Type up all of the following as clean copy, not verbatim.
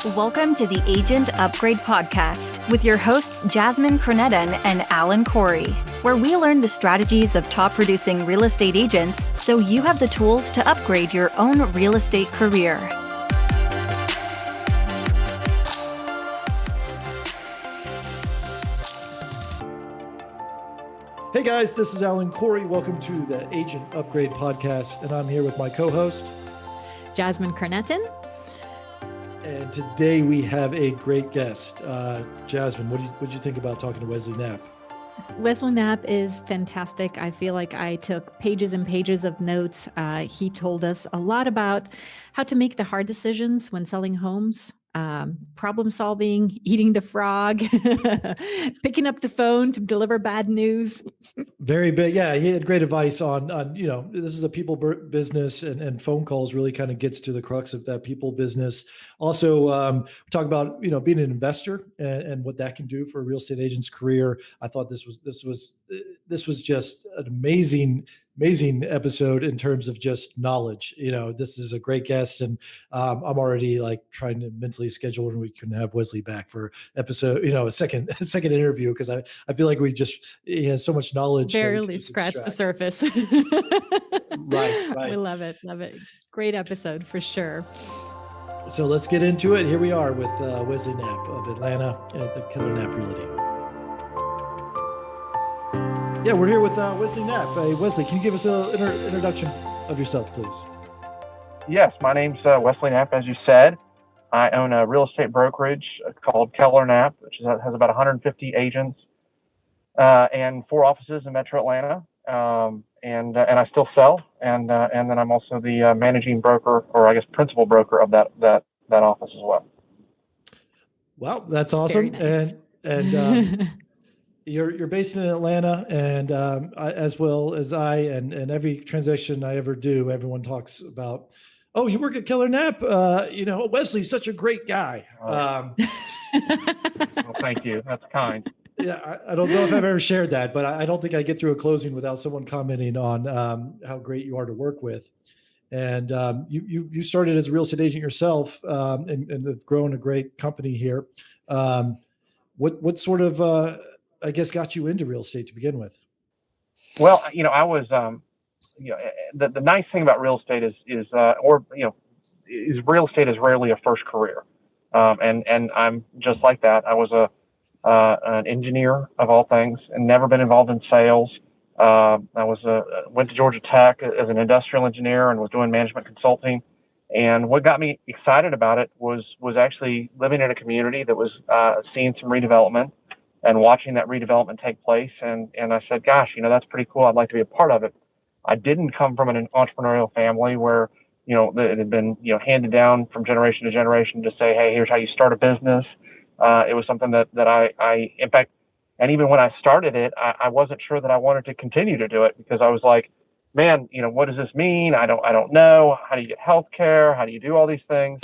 Welcome to the Agent Upgrade Podcast with your hosts Jasmine Cronetten and Alan Corey, where we learn the strategies of top producing real estate agents so you have the tools to upgrade your own real estate career. Hey guys, this is Alan Corey. Welcome to the Agent Upgrade Podcast, and I'm here with my co-host, Jasmine Cronetten. And today we have a great guest. Jasmine, what did you think about talking to Weslee Knapp? Weslee Knapp is fantastic. I feel like I took pages and pages of notes. He told us a lot about how to make the hard decisions when selling homes, problem solving, eating the frog, picking up the phone to deliver bad news. Very big. Yeah, he had great advice on this is a people business, and phone calls really kind of gets to the crux of that people business. Also, we talk about, being an investor and what that can do for a real estate agent's career. I thought this was just an amazing episode in terms of just knowledge. This is a great guest, and I'm already trying to mentally schedule when we can have Weslee back for episode, a second interview, because I feel like he has so much knowledge. Barely scratched the surface. Right. We love it. Great episode for sure. So let's get into it. Here we are with Weslee Knapp of Atlanta at Keller Knapp Realty. Yeah, we're here with Weslee Knapp. Weslee, can you give us an introduction of yourself, please? Yes, my name's Weslee Knapp, as you said. I own a real estate brokerage called Keller Knapp, which has about 150 agents and 4 offices in Metro Atlanta. And I still sell, and then I'm also the managing broker, or I guess principal broker of that office as well. Wow, that's awesome. Nice. And you're based in Atlanta, and as well as and every transaction I ever do, everyone talks about, oh, you work at Keller Knapp. Weslee's such a great guy. Well, thank you. That's kind. Yeah, I don't know if I've ever shared that, but I don't think I get through a closing without someone commenting on how great you are to work with. And you started as a real estate agent yourself, and have grown a great company here. What sort of I guess got you into real estate to begin with? Well, I was the nice thing about real estate is real estate is rarely a first career, and I'm just like that. I was an engineer of all things, and never been involved in sales. I went to Georgia Tech as an industrial engineer and was doing management consulting. And what got me excited about it was actually living in a community that was seeing some redevelopment and watching that redevelopment take place. And I said, gosh, that's pretty cool. I'd like to be a part of it. I didn't come from an entrepreneurial family where, it had been, handed down from generation to generation to say, hey, here's how you start a business. It was something that I, in fact, and even when I started it, I wasn't sure that I wanted to continue to do it, because I was like, man, what does this mean? I don't know. How do you get health care? How do you do all these things?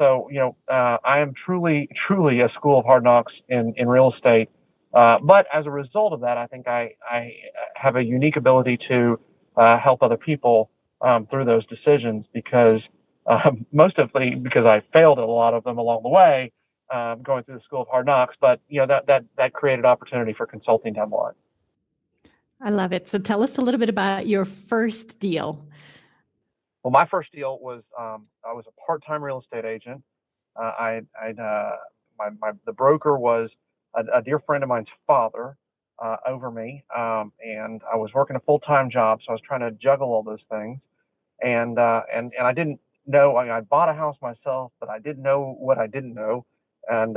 So, I am truly a school of hard knocks in real estate. But as a result of that, I think I have a unique ability to help other people through those decisions, because mostly because I failed at a lot of them along the way, going through the school of hard knocks. But, that created opportunity for consulting down the line. I love it. So tell us a little bit about your first deal. Well, my first deal was I was a part-time real estate agent. The broker was a dear friend of mine's father over me, and I was working a full-time job, so I was trying to juggle all those things. And I didn't know. I bought a house myself, but I didn't know what I didn't know. And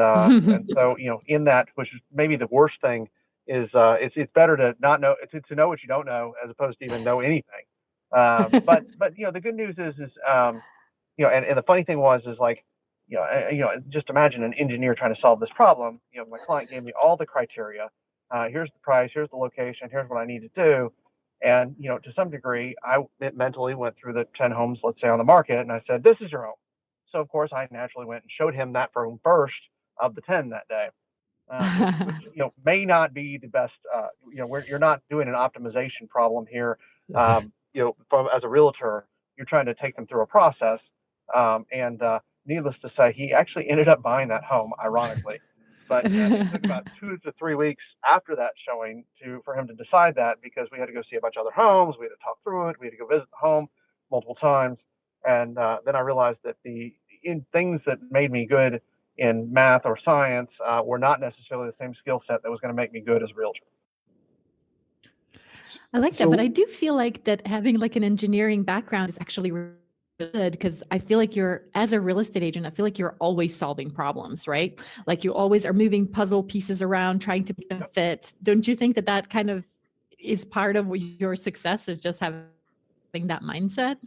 so in that, which is maybe the worst thing, is it's better to not know, to know what you don't know, as opposed to even know anything. But the good news is and the funny thing was just imagine an engineer trying to solve this problem. My client gave me all the criteria. Here's the price, here's the location, here's what I need to do. And to some degree, I mentally went through the 10 homes, let's say, on the market, and I said, this is your home. So of course I naturally went and showed him that home first of the 10 that day. Which may not be the best. You're not doing an optimization problem here. As a realtor, you're trying to take them through a process. needless to say, he actually ended up buying that home, ironically. But it took about 2 to 3 weeks after that showing for him to decide that, because we had to go see a bunch of other homes. We had to talk through it. We had to go visit the home multiple times. And then I realized that in things that made me good in math or science were not necessarily the same skill set that was going to make me good as a realtor. I like that, but I do feel like that having like an engineering background is actually really good, because I feel like as a real estate agent, I feel like you're always solving problems, right? Like you always are moving puzzle pieces around, trying to make them fit. Don't you think that kind of is part of your success, is just having that mindset?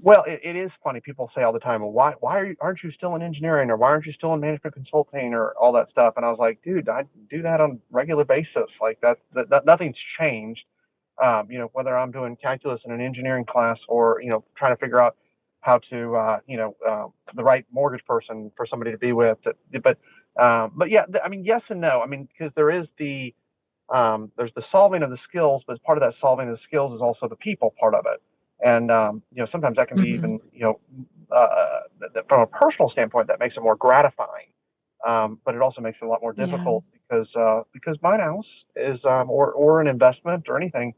Well, it is funny. People say all the time, well, why aren't you still in engineering, or why aren't you still in management consulting, or all that stuff? And I was like, dude, I do that on a regular basis. Like that nothing's changed. Whether I'm doing calculus in an engineering class, or, trying to figure out how to, the right mortgage person for somebody to be with. But yeah, I mean, yes and no. I mean, because there's the solving of the skills, but part of that solving of the skills is also the people part of it. And, sometimes that can be even, from a personal standpoint, that makes it more gratifying. But it also makes it a lot more difficult, because buying a house is, or an investment or anything,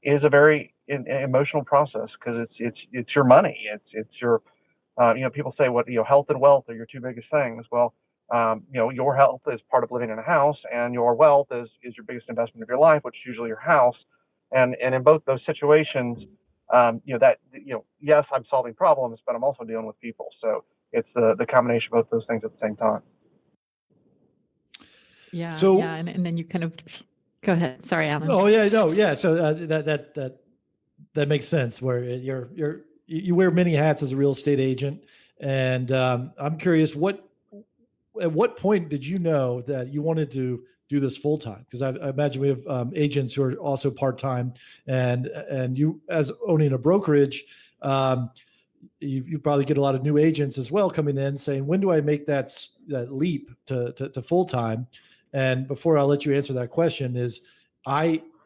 is a very emotional process, because it's your money. It's your, people say health and wealth are your two biggest things. Well, your health is part of living in a house, and your wealth is your biggest investment of your life, which is usually your house. And in both those situations, yes, I'm solving problems, but I'm also dealing with people. So it's the combination of both those things at the same time. Yeah. So, yeah. And then you kind of go ahead. Sorry, Alan. Oh yeah, no, yeah. So that makes sense. Where you wear many hats as a real estate agent, and I'm curious, at what point did you know that you wanted to do this full time? Because I imagine we have agents who are also part time, and you, as owning a brokerage, you probably get a lot of new agents as well coming in saying, when do I make that leap to full time? And before I'll let you answer that question,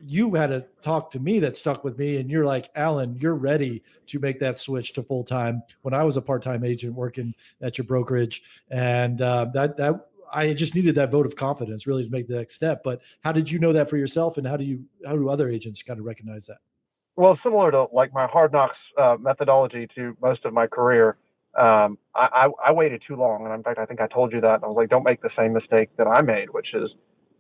you had a talk to me that stuck with me, and you're like, Alan, you're ready to make that switch to full time. When I was a part-time agent working at your brokerage, and that I just needed that vote of confidence really to make the next step. But how did you know that for yourself, and how do other agents kind of recognize that? Well, similar to like my hard knocks methodology to most of my career, I waited too long, and in fact, I think I told you that. And I was like, don't make the same mistake that I made, which is,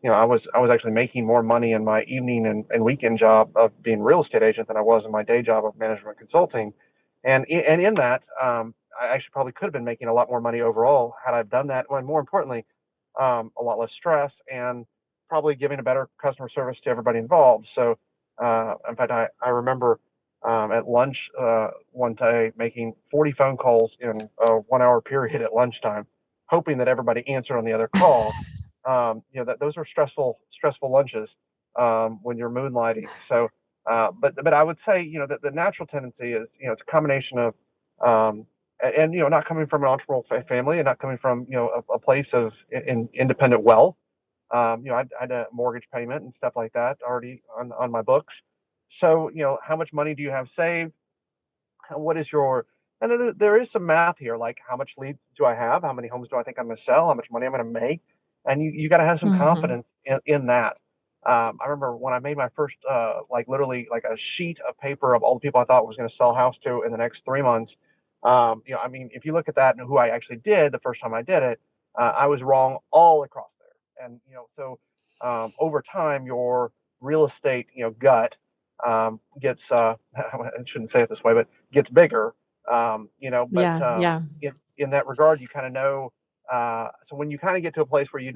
I was actually making more money in my evening and weekend job of being a real estate agent than I was in my day job of management consulting, and in that, I actually probably could have been making a lot more money overall had I done that. And more importantly, a lot less stress, and probably giving a better customer service to everybody involved. So. In fact, I remember at lunch one day making 40 phone calls in a 1 hour period at lunchtime, hoping that everybody answered on the other call. Those are stressful lunches when you're moonlighting. So, but I would say, that the natural tendency is, it's a combination of, and not coming from an entrepreneurial family, and not coming from, a place of independent wealth. I had a mortgage payment and stuff like that already on my books. So, how much money do you have saved? What is and then there is some math here, like how much leads do I have? How many homes do I think I'm going to sell? How much money I'm going to make? And you got to have some confidence in that. I remember when I made my first, literally like a sheet of paper of all the people I thought was going to sell a house to in the next 3 months. I mean, if you look at that and who I actually did the first time I did it, I was wrong all across. And, so over time, your real estate, gut gets, I shouldn't say it this way, but gets bigger, in that regard, you kind of know. So when you kind of get to a place where, and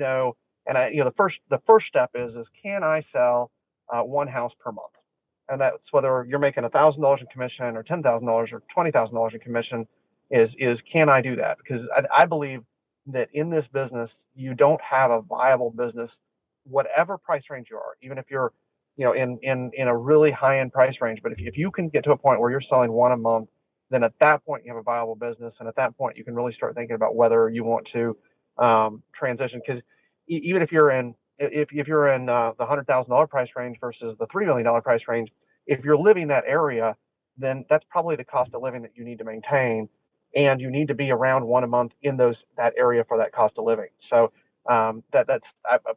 the first step is can I sell one house per month? And that's whether you're making $1,000 in commission or $10,000 or $20,000 in commission is can I do that? Because I believe that in this business, you don't have a viable business, whatever price range you are, even if you're, in a really high end price range. But if you can get to a point where you're selling one a month, then at that point you have a viable business. And at that point, you can really start thinking about whether you want to transition. Because even if you're in the $100,000 price range versus the $3 million price range, if you're living that area, then that's probably the cost of living that you need to maintain. and you need to be around one a month in that area for that cost of living. So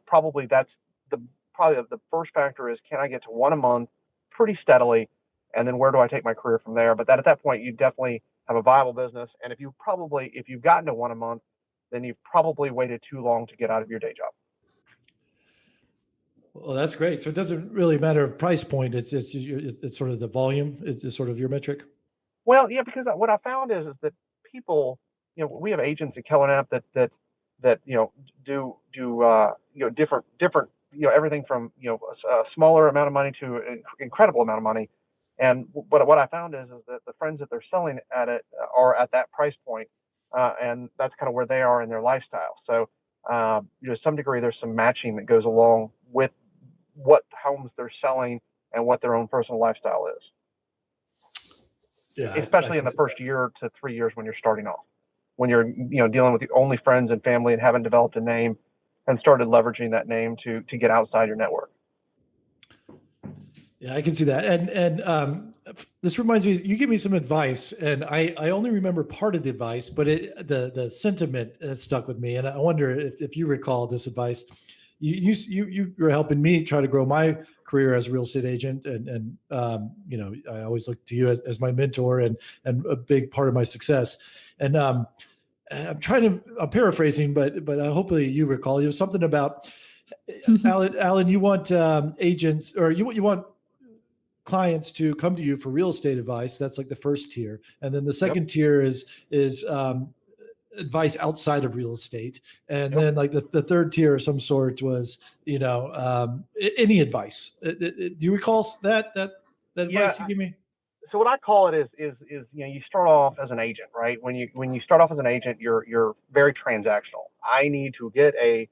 probably that's the first factor is, can I get to one a month pretty steadily, and then where do I take my career from there? But at that point, you definitely have a viable business, and if you've gotten to one a month, then you've probably waited too long to get out of your day job. Well, that's great. So it doesn't really matter of price point. It's sort of the volume is sort of your metric. Well, yeah, because what I found is that people, we have agents at Keller Knapp that do different everything from a smaller amount of money to an incredible amount of money. And what I found is that the friends that they're selling at it are at that price point, and that's kind of where they are in their lifestyle. So to some degree, there's some matching that goes along with what homes they're selling and what their own personal lifestyle is. Yeah, especially in the first year to 3 years when you're starting off, when you're dealing with the only friends and family and haven't developed a name and started leveraging that name to get outside your network. Yeah, I can see that. And this reminds me, you give me some advice, and I only remember part of the advice, but the sentiment has stuck with me. And I wonder if you recall this advice. You were helping me try to grow my career as a real estate agent, and I always look to you as my mentor and a big part of my success. And I'm paraphrasing, but hopefully you recall. It was something about Alan. You want agents, or you want clients to come to you for real estate advice. That's like the first tier, and then the second tier is advice outside of real estate, and then like the third tier of some sort was any advice. Do you recall that advice you give me? So what I call it is you start off as an agent, right? When you start off as an agent, you're very transactional. I need to get a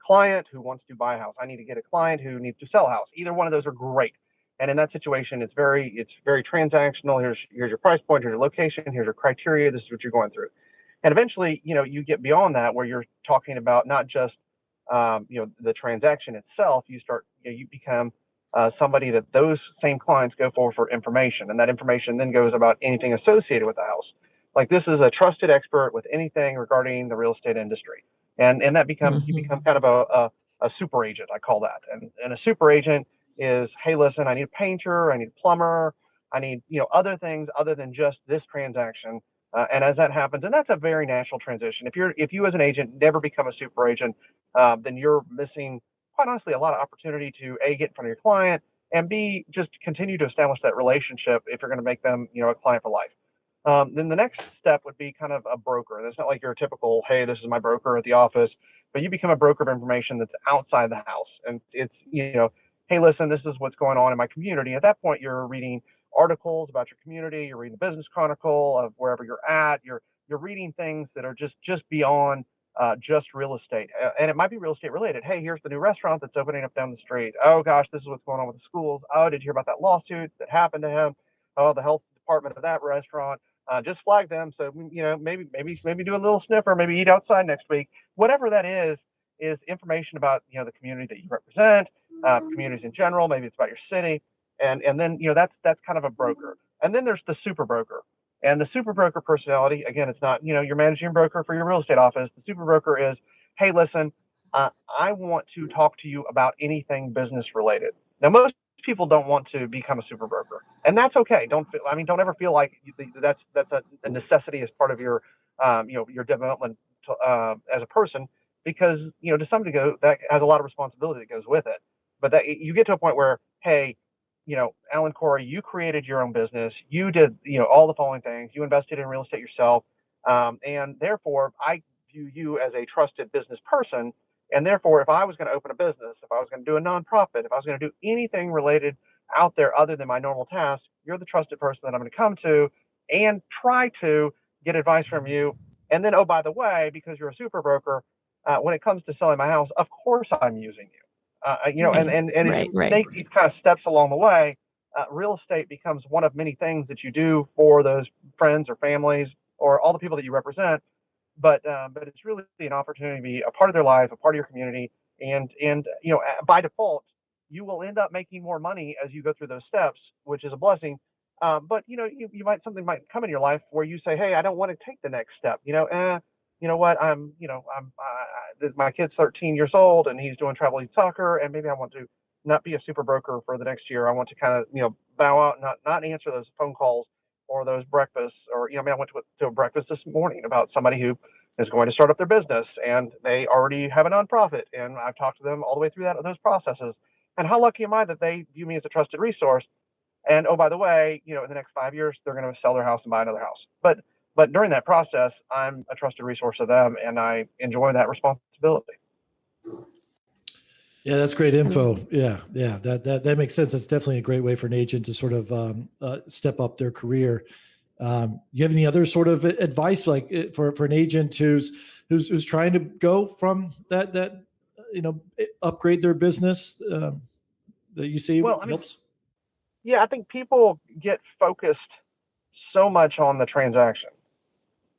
client who wants to buy a house. I need to get a client who needs to sell a house. Either one of those are great. And in that situation, it's very transactional. Here's your price point, here's your location, here's your criteria, this is what you're going through. And eventually, you get beyond that, where you're talking about not just the transaction itself. You become somebody that those same clients go for information, and that information then goes about anything associated with the house. Like, this is a trusted expert with anything regarding the real estate industry, and that becomes you become kind of a super agent, I call that. And a super agent is, hey, listen, I need a painter, I need a plumber, I need other things other than just this transaction. And as that happens, and that's a very natural transition. If you as an agent never become a super agent, then you're missing, quite honestly, a lot of opportunity to A, get in front of your client, and B, just continue to establish that relationship if you're going to make them a client for life. Then the next step would be kind of a broker. And it's not like you're a typical, hey, this is my broker at the office, but you become a broker of information that's outside the house. And it's, hey, listen, this is what's going on in my community. At that point, you're reading articles about your community, you're reading the Business Chronicle of wherever you're at, you're reading things that are just beyond just real estate. And it might be real estate related. Hey, here's the new restaurant that's opening up down the street. Oh gosh, this is what's going on with the schools. Oh, did you hear about that lawsuit that happened to him? Oh, the health department of that restaurant just flag them. So maybe do a little sniffer, maybe eat outside next week. Whatever that is information about the community that you represent, communities in general. Maybe it's about your city. And then that's kind of a broker. And then there's the super broker. And the super broker personality, again, it's not your managing broker for your real estate office. The super broker is, hey, listen, I want to talk to you about anything business related. Now, most people don't want to become a super broker, and that's okay. Don't ever feel like that's a necessity as part of your your development as a person, because to some degree that has a lot of responsibility that goes with it. But that you get to a point where, hey, Alan Corey, you created your own business. You did, all the following things. You invested in real estate yourself. And therefore, I view you as a trusted business person. And therefore, if I was going to open a business, if I was going to do a nonprofit, if I was going to do anything related out there other than my normal tasks, you're the trusted person that I'm going to come to and try to get advice from you. And then, oh, by the way, because you're a super broker, when it comes to selling my house, of course I'm using you. And if you take these kind of steps along the way, real estate becomes one of many things that you do for those friends or families or all the people that you represent. But it's really an opportunity to be a part of their life, a part of your community, and by default, you will end up making more money as you go through those steps, which is a blessing. But something might come in your life where you say, hey, I don't want to take the next step. You know what? My kid's 13 years old and he's doing travel lead soccer, and maybe I want to not be a super broker for the next year. I want to kind of, bow out and not answer those phone calls or those breakfasts. Or, I went to a breakfast this morning about somebody who is going to start up their business, and they already have a nonprofit, and I've talked to them all the way through those processes. And how lucky am I that they view me as a trusted resource? And oh, by the way, in the next 5 years, they're going to sell their house and buy another house. But during that process, I'm a trusted resource to them, and I enjoy that responsibility. Yeah, that's great info. Yeah, that makes sense. That's definitely a great way for an agent to sort of step up their career. You have any other sort of advice, like for an agent who's trying to go from that upgrade their business that you see helps? Yeah, I think people get focused so much on the transaction,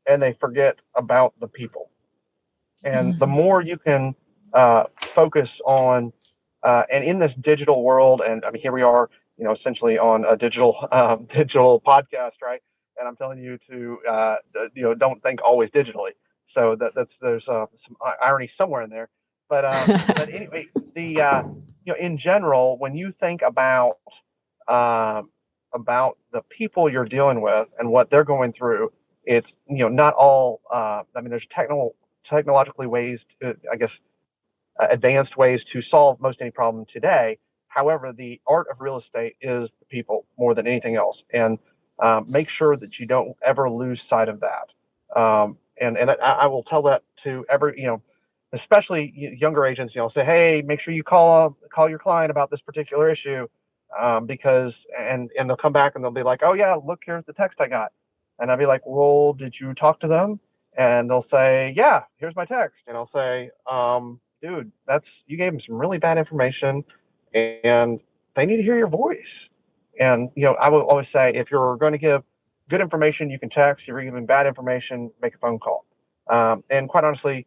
and they forget about the people. And the more you can focus on, and in this digital world, and I mean, here we are, essentially on a digital podcast, right? And I'm telling you to, don't think always digitally. So there's some irony somewhere in there. But anyway, in general, when you think about the people you're dealing with and what they're going through, it's not all. There's technologically ways to, I guess, advanced ways to solve most any problem today. However, the art of real estate is the people more than anything else, and make sure that you don't ever lose sight of that. And I will tell that to every, especially younger agents. Say, hey, make sure you call your client about this particular issue, because and they'll come back and they'll be like, oh yeah, look, here's the text I got, and I'll be like, well, did you talk to them? And they'll say, yeah, here's my text. And I'll say, dude, you gave them some really bad information, and they need to hear your voice. And, I will always say, if you're going to give good information, you can text. If you're giving bad information, make a phone call. And quite honestly,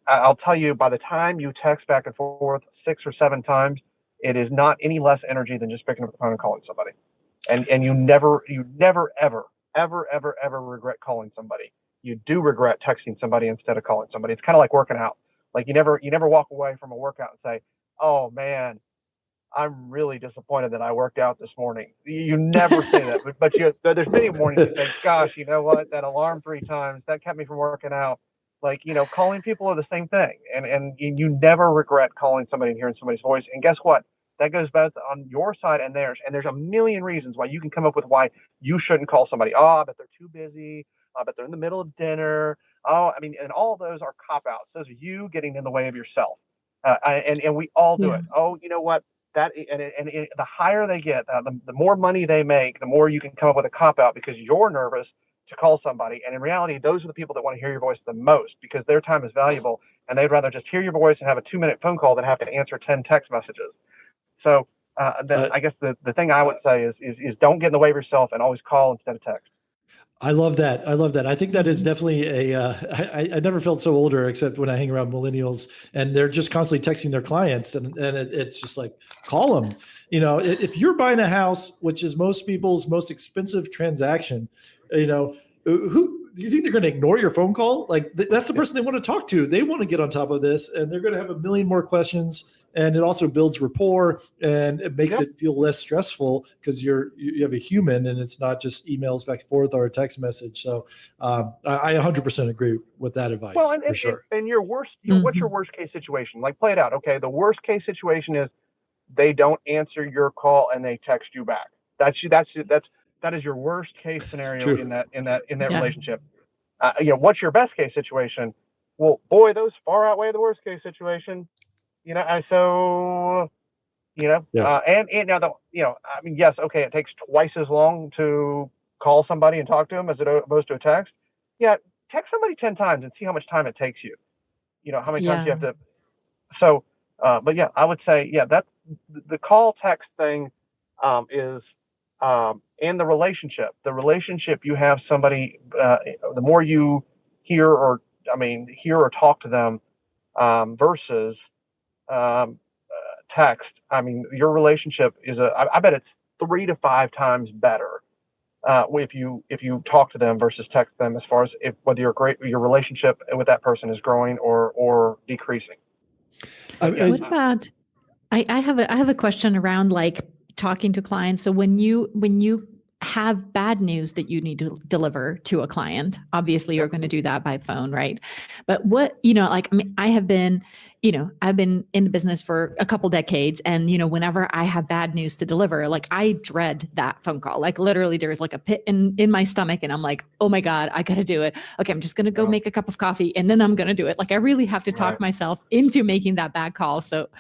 I'll tell you, by the time you text back and forth 6 or 7 times, it is not any less energy than just picking up the phone and calling somebody. And you never, ever regret calling somebody. You do regret texting somebody instead of calling somebody. It's kind of like working out. Like you never walk away from a workout and say, oh man, I'm really disappointed that I worked out this morning. You never say that, but there's many mornings you think, gosh, you know what, that alarm 3 times, that kept me from working out. Like, calling people are the same thing. And you never regret calling somebody and hearing somebody's voice. And guess what? That goes both on your side and theirs. And there's a million reasons why you can come up with why you shouldn't call somebody. Oh, I bet they're too busy. I bet they're in the middle of dinner. Oh, and all those are cop-outs. Those are you getting in the way of yourself. And we all do it. Oh, you know what? The higher they get, the more money they make, the more you can come up with a cop-out because you're nervous to call somebody. And in reality, those are the people that want to hear your voice the most because their time is valuable, and they'd rather just hear your voice and have a 2-minute phone call than have to answer 10 text messages. So I guess the thing I would say is don't get in the way of yourself and always call instead of text. I love that. I think that is definitely I never felt so older except when I hang around millennials and they're just constantly texting their clients and it's just like, call them. If you're buying a house, which is most people's most expensive transaction, who do you think they're going to ignore your phone call? Like that's the person they want to talk to. They want to get on top of this and they're going to have a million more questions. And it also builds rapport and it makes it feel less stressful because you have a human and it's not just emails back and forth or a text message. So I 100% agree with that advice. Well, for sure. And your worst, what's your worst case situation? Like play it out. Okay, the worst case situation is they don't answer your call and they text you back. That is your worst case scenario in that relationship. What's your best case situation? Well, boy, those far outweigh the worst case situation. And now yes, okay, it takes twice as long to call somebody and talk to them as opposed to a text. Yeah, text somebody 10 times and see how much time it takes you. How many times you have to. So, but yeah, I would say, that's the call text thing is and the relationship you have somebody, the more you hear or talk to them versus text. Your relationship is I bet it's 3 to 5 times better if you talk to them versus text them, as far as whether your relationship with that person is growing or decreasing. What about? I have a question around like talking to clients. So when you have bad news that you need to deliver to a client, obviously you're going to do that by phone, right? But what, like, I mean, I've been in the business for a couple decades, and, whenever I have bad news to deliver, like I dread that phone call. Like literally there's like a pit in my stomach and I'm like, oh my God, I got to do it. Okay. I'm just going to go make a cup of coffee and then I'm going to do it. Like I really have to talk myself into making that bad call. So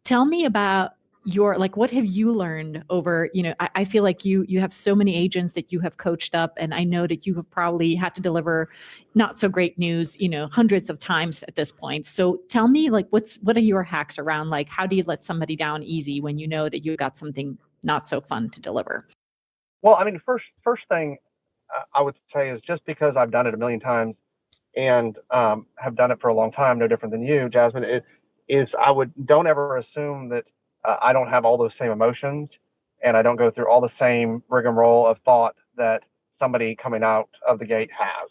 tell me about what have you learned over, I feel like you have so many agents that you have coached up, and I know that you have probably had to deliver not so great news, hundreds of times at this point. So tell me, like, what are your hacks around, like, how do you let somebody down easy when you know that you got something not so fun to deliver? Well, I mean, first thing I would say is, just because I've done it a million times and have done it for a long time, no different than you, Jasmine, don't ever assume that I don't have all those same emotions and I don't go through all the same rigmarole of thought that somebody coming out of the gate has.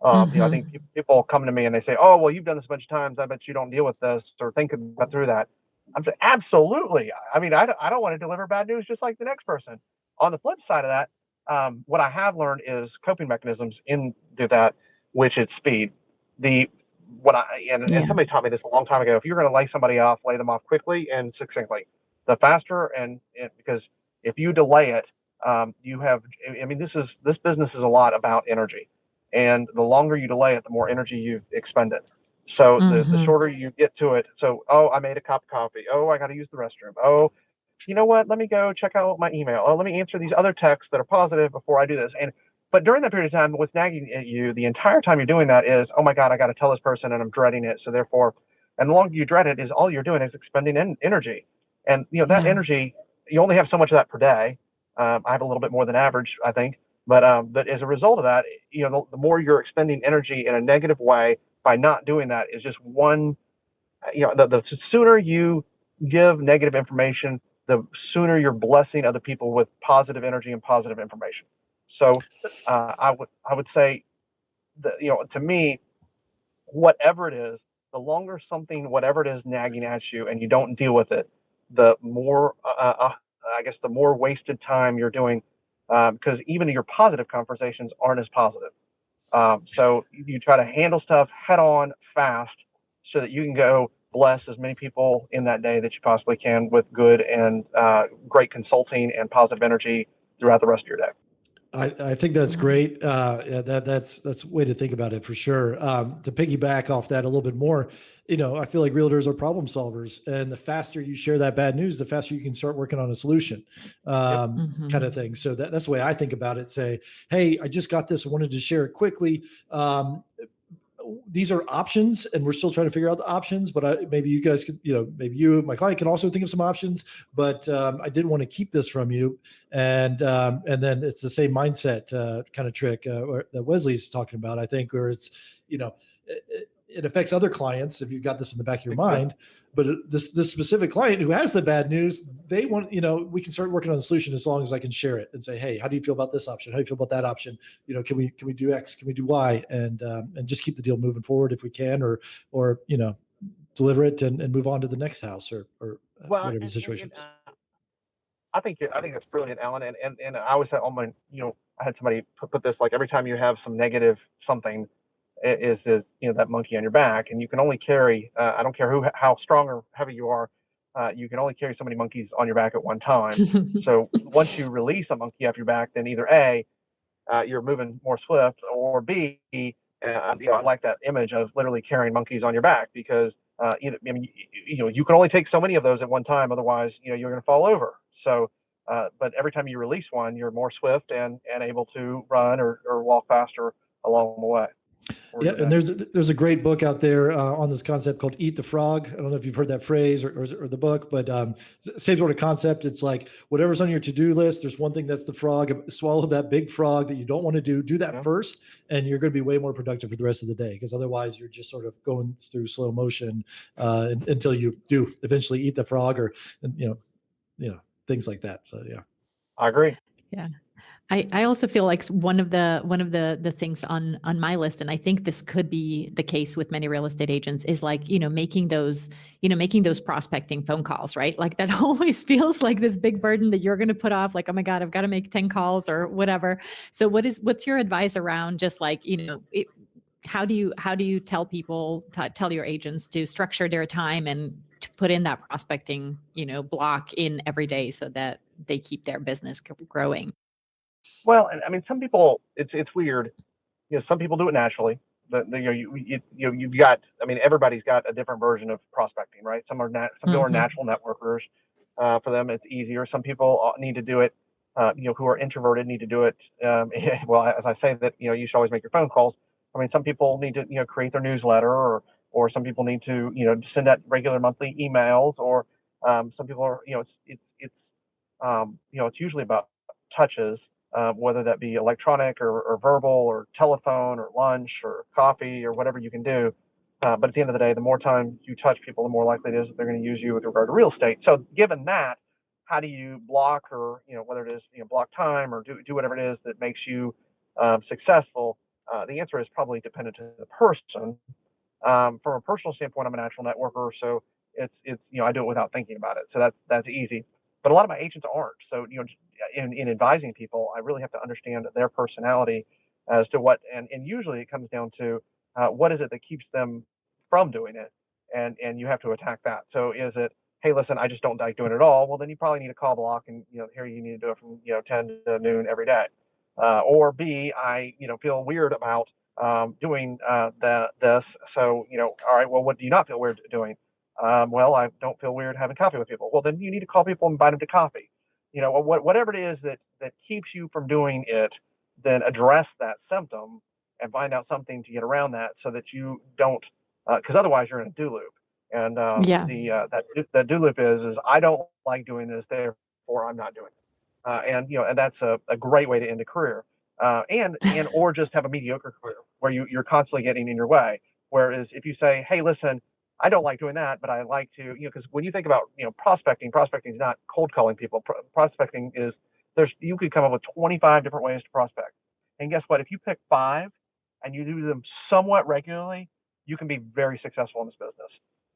I think people come to me and they say, "Oh, well, you've done this a bunch of times. I bet you don't deal with this or think about through that." I'm saying, absolutely. I mean, I don't want to deliver bad news just like the next person. On the flip side of that, what I have learned is coping mechanisms into that, which is speed. And somebody taught me this a long time ago. If you're going to lay somebody off, lay them off quickly and succinctly. The faster, because if you delay it, this business is a lot about energy, and the longer you delay it, the more energy you've expended. So the shorter you get to it. So, I made a cup of coffee. Oh, I got to use the restroom. Oh, you know what? Let me go check out my email. Oh, let me answer these other texts that are positive before I do this. But during that period of time, what's nagging at you the entire time you're doing that is, oh my God, I got to tell this person and I'm dreading it. So therefore, and the longer you dread it, is all you're doing is expending energy. And, that energy, you only have so much of that per day. I have a little bit more than average, I think. But as a result of that, the more you're expending energy in a negative way by not doing that is just one, the sooner you give negative information, the sooner you're blessing other people with positive energy and positive information. So I would say that, to me, whatever it is, the longer something, whatever it is, nagging at you and you don't deal with it, the more, I guess, the more wasted time you're doing, because even your positive conversations aren't as positive. So you try to handle stuff head on, fast, so that you can go bless as many people in that day that you possibly can with good and great consulting and positive energy throughout the rest of your day. I think that's great. That's a way to think about it for sure. To piggyback off that a little bit more, I feel like realtors are problem solvers, and the faster you share that bad news, the faster you can start working on a solution, kind of thing. So that's the way I think about it. Say, hey, I just got this. I wanted to share it quickly. These are options, and we're still trying to figure out the options, but maybe you guys could, maybe you, my client, can also think of some options, but I didn't want to keep this from you. And then it's the same mindset kind of trick that Wesley's talking about, I think, where it's, it affects other clients if you've got this in the back of your mind. But this specific client who has the bad news, they want, we can start working on the solution as long as I can share it and say, hey, how do you feel about this option? How do you feel about that option? Can we do X? Can we do Y? And just keep the deal moving forward if we can, or deliver it and move on to the next house or whatever the situation is. I think that's brilliant, Alan. And I always had on my, I had somebody put this, like, every time you have some negative something, is that monkey on your back, and you can only carry, I don't care how strong or heavy you are, you can only carry so many monkeys on your back at one time. So once you release a monkey off your back, then either A, you're moving more swift, or B, I like that image of literally carrying monkeys on your back, because you can only take so many of those at one time, otherwise you're going to fall over. So but every time you release one, you're more swift and able to run or walk faster along the way. Yeah, and there's a great book out there on this concept called "Eat the Frog." I don't know if you've heard that phrase or the book, but same sort of concept. It's like whatever's on your to-do list, there's one thing that's the frog. Swallow that big frog that you don't want to do. Do that first, and you're going to be way more productive for the rest of the day. Because otherwise, you're just sort of going through slow motion until you do eventually eat the frog, or things like that. So yeah. I agree. Yeah. I also feel like one of the things on my list, and I think this could be the case with many real estate agents, is like, making those prospecting phone calls, right? Like that always feels like this big burden that you're going to put off, like, oh my God, I've got to make 10 calls or whatever. So what's your advice around just like, how do you tell people, tell your agents to structure their time and to put in that prospecting, block in every day so that they keep their business growing? Well, and I mean, some people, it's weird. Some people do it naturally. But you've got. I mean, everybody's got a different version of prospecting, right? Some people are Mhm. natural networkers. For them, it's easier. Some people need to do it. Who are introverted need to do it. Well, as I say that, you should always make your phone calls. I mean, some people need to, create their newsletter, or some people need to, send out regular monthly emails, or some people are, it's usually about touches, whether that be electronic or verbal or telephone or lunch or coffee or whatever you can do. But at the end of the day, the more time you touch people, the more likely it is that they're going to use you with regard to real estate. So given that, how do you block, or, whether it is, block time, or do whatever it is that makes you successful? The answer is probably dependent to the person. From a personal standpoint, I'm a natural networker, so it's I do it without thinking about it, so that's easy. But a lot of my agents aren't. So in advising people, I really have to understand their personality as to what, and usually it comes down to what is it that keeps them from doing it, and you have to attack that. So is it, hey, listen, I just don't like doing it at all? Well, then you probably need a call block, and here you need to do it from 10 to noon every day. Or B, I feel weird about doing this. So, all right, well, what do you not feel weird doing? Well, I don't feel weird having coffee with people. Well, then you need to call people and invite them to coffee. Whatever it is that keeps you from doing it, then address that symptom and find out something to get around that, so that you don't, because otherwise you're in a do loop. And Yeah. that do loop is I don't like doing this, therefore I'm not doing it. And that's a great way to end a career. Or just have a mediocre career where you're constantly getting in your way. Whereas if you say, hey, listen, I don't like doing that, but I like to, because when you think about, prospecting is not cold calling people. Prospecting is, you could come up with 25 different ways to prospect. And guess what? If you pick 5 and you do them somewhat regularly, you can be very successful in this business.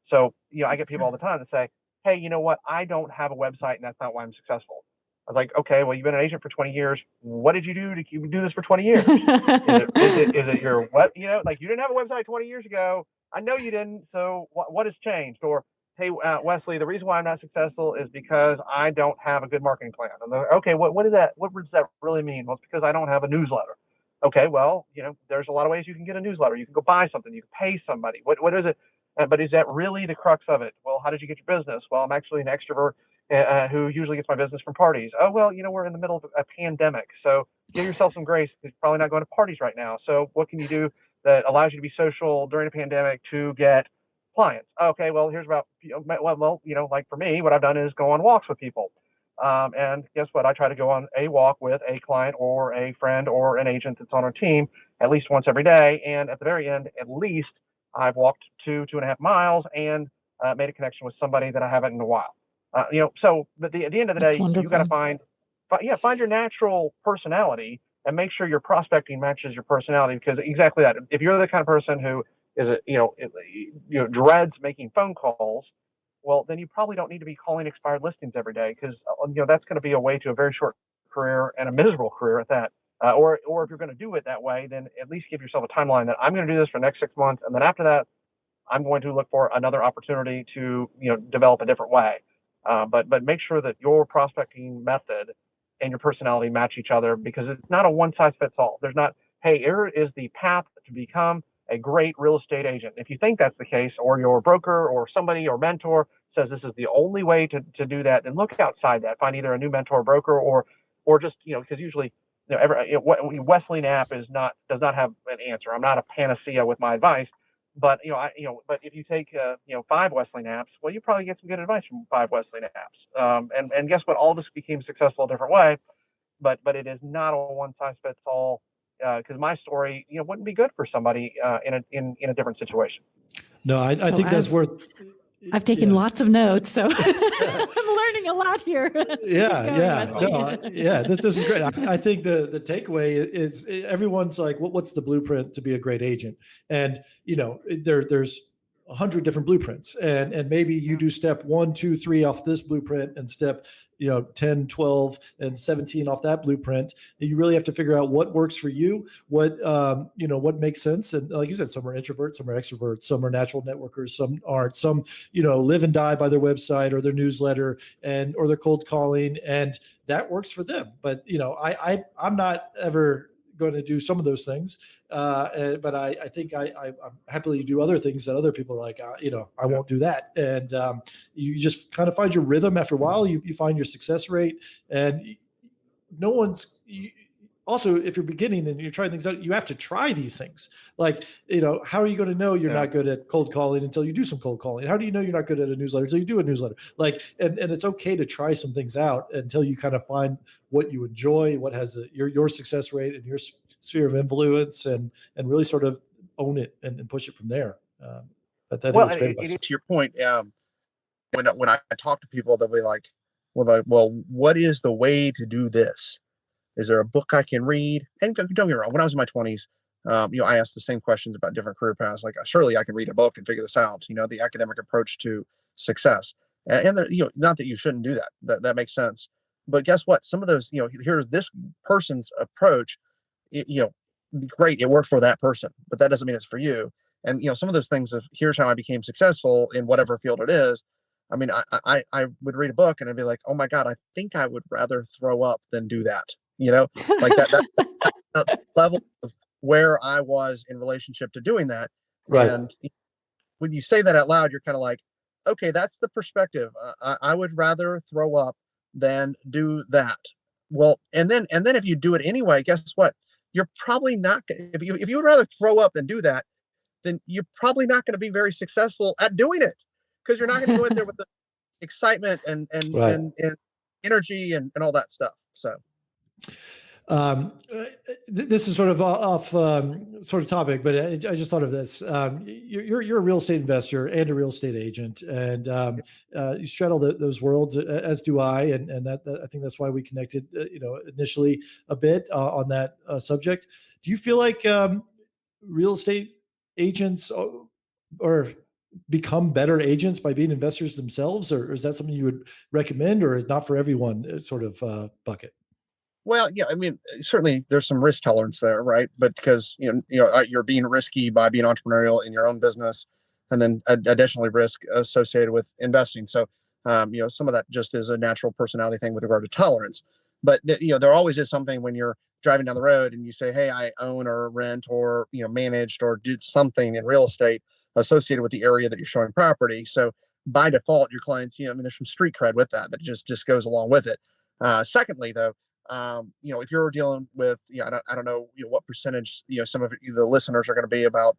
So, I get people all the time that say, hey, you know what? I don't have a website, and that's not why I'm successful. I was like, okay, well, you've been an agent for 20 years. What did you do to do this for 20 years? Is it your what? Like, you didn't have a website 20 years ago. I know you didn't. So what has changed? Or, hey, Weslee, the reason why I'm not successful is because I don't have a good marketing plan. And they're, okay, what is that? What does that really mean? Well, it's because I don't have a newsletter. Okay, well, there's a lot of ways you can get a newsletter. You can go buy something. You can pay somebody. What is it? But is that really the crux of it? Well, how did you get your business? Well, I'm actually an extrovert who usually gets my business from parties. Oh, well, we're in the middle of a pandemic, so give yourself some grace. You're probably not going to parties right now. So what can you do that allows you to be social during a pandemic to get clients? Okay, well, here's about, like for me, what I've done is go on walks with people. And guess what? I try to go on a walk with a client or a friend or an agent that's on our team at least once every day. And at the very end, at least I've walked 2.5 miles and made a connection with somebody that I haven't in a while. So but at the end of the That's day, you got to wonderful. find your natural personality and make sure your prospecting matches your personality, because exactly that. If you're the kind of person who is, dreads making phone calls, well, then you probably don't need to be calling expired listings every day, because that's going to be a way to a very short career and a miserable career at that. Or if you're going to do it that way, then at least give yourself a timeline that I'm going to do this for the next 6 months, and then after that, I'm going to look for another opportunity to develop a different way. But make sure that your prospecting method and your personality match each other, because it's not a one size fits all. There's not, hey, here is the path to become a great real estate agent. If you think that's the case, or your broker or somebody or mentor says this is the only way to do that, then look outside that. Find either a new mentor or broker, or just because usually Weslee Knapp does not have an answer. I'm not a panacea with my advice. But but if you take 5 Weslee Knapps, well, you probably get some good advice from 5 Weslee Knapps. And guess what? All this became successful a different way, but it is not a one size fits all. Because my story, wouldn't be good for somebody in a different situation. No, I So think that's worth. I've taken lots of notes, so I'm learning a lot here. This is great. I think the takeaway is everyone's like, what's the blueprint to be a great agent? And there's 100 different blueprints, and maybe you do step 1, 2, 3 off this blueprint, and step 10, 12, and 17 off that blueprint. You really have to figure out what works for you, what makes sense. And like you said, some are introverts, some are extroverts, some are natural networkers, some aren't. Some live and die by their website or their newsletter or their cold calling, and that works for them. But I'm not ever going to do some of those things. But I think I'm happily do other things that other people are like, I won't do that. And you just kind of find your rhythm after a while. You find your success rate, and also, if you're beginning and you're trying things out, you have to try these things. Like, how are you going to know you're not good at cold calling until you do some cold calling? How do you know you're not good at a newsletter until you do a newsletter? Like, and it's okay to try some things out until you kind of find what you enjoy, what has your success rate and your sphere of influence, and really sort of own it and push it from there. That was great. To your point, when I talk to people, they'll be like, well, what is the way to do this? Is there a book I can read? And don't get me wrong, when I was in my 20s, I asked the same questions about different career paths. Like, surely I can read a book and figure this out. The academic approach to success, and not that you shouldn't do that. That makes sense. But guess what? Some of those, here's this person's approach. Great, it worked for that person, but that doesn't mean it's for you. And some of those things of here's how I became successful in whatever field it is. I mean, I would read a book and I'd be like, oh my God, I think I would rather throw up than do that. Like that level of where I was in relationship to doing that. Right. And when you say that out loud, you're kind of like, okay, that's the perspective. I would rather throw up than do that. Well, and then if you do it anyway, guess what? You're probably not. If you would rather throw up than do that, then you're probably not going to be very successful at doing it, because you're not going to go in there with the excitement and energy and all that stuff. So. This is sort of off sort of topic, but I just thought of this. You're a real estate investor and a real estate agent, and you straddle those worlds, as do I, and that I think that's why we connected, initially a bit on that subject. Do you feel like real estate agents or become better agents by being investors themselves, or is that something you would recommend, or is not for everyone sort of bucket? Well, yeah, I mean, certainly there's some risk tolerance there, right? But because you're being risky by being entrepreneurial in your own business, and then additionally risk associated with investing. So, some of that just is a natural personality thing with regard to tolerance. But there always is something when you're driving down the road and you say, "Hey, I own or rent or managed or did something in real estate associated with the area that you're showing property." So by default, your clients, there's some street cred with that just goes along with it. Secondly, though. If you're dealing with, I don't know, what percentage, some of the listeners are going to be about,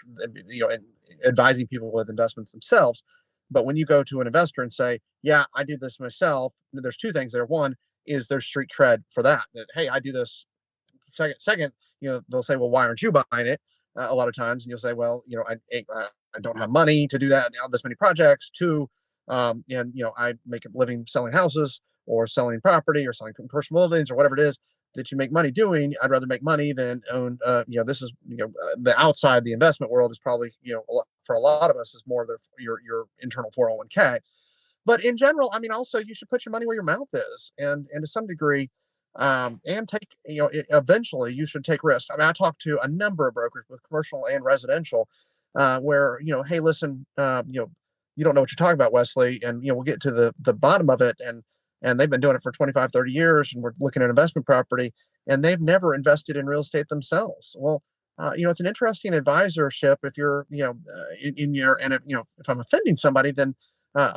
advising people with investments themselves. But when you go to an investor and say, yeah, I did this myself, there's two things there. One is there's street cred for that, hey, I do this. Second, they'll say, well, why aren't you buying it? A lot of times, and you'll say, well, I don't have money to do that on this many projects. Two, I make a living selling houses, or selling property, or selling commercial buildings, or whatever it is that you make money doing. I'd rather make money than own. This is the outside the investment world is probably for a lot of us is more of your internal 401k. But in general, I mean, also you should put your money where your mouth is, and to some degree, and take eventually you should take risks. I mean, I talked to a number of brokers with commercial and residential, where hey, listen, you don't know what you're talking about, Weslee, and we'll get to the bottom of it, and they've been doing it for 25, 30 years, and we're looking at investment property, and they've never invested in real estate themselves. Well, it's an interesting advisorship if you're, in your, and if I'm offending somebody, then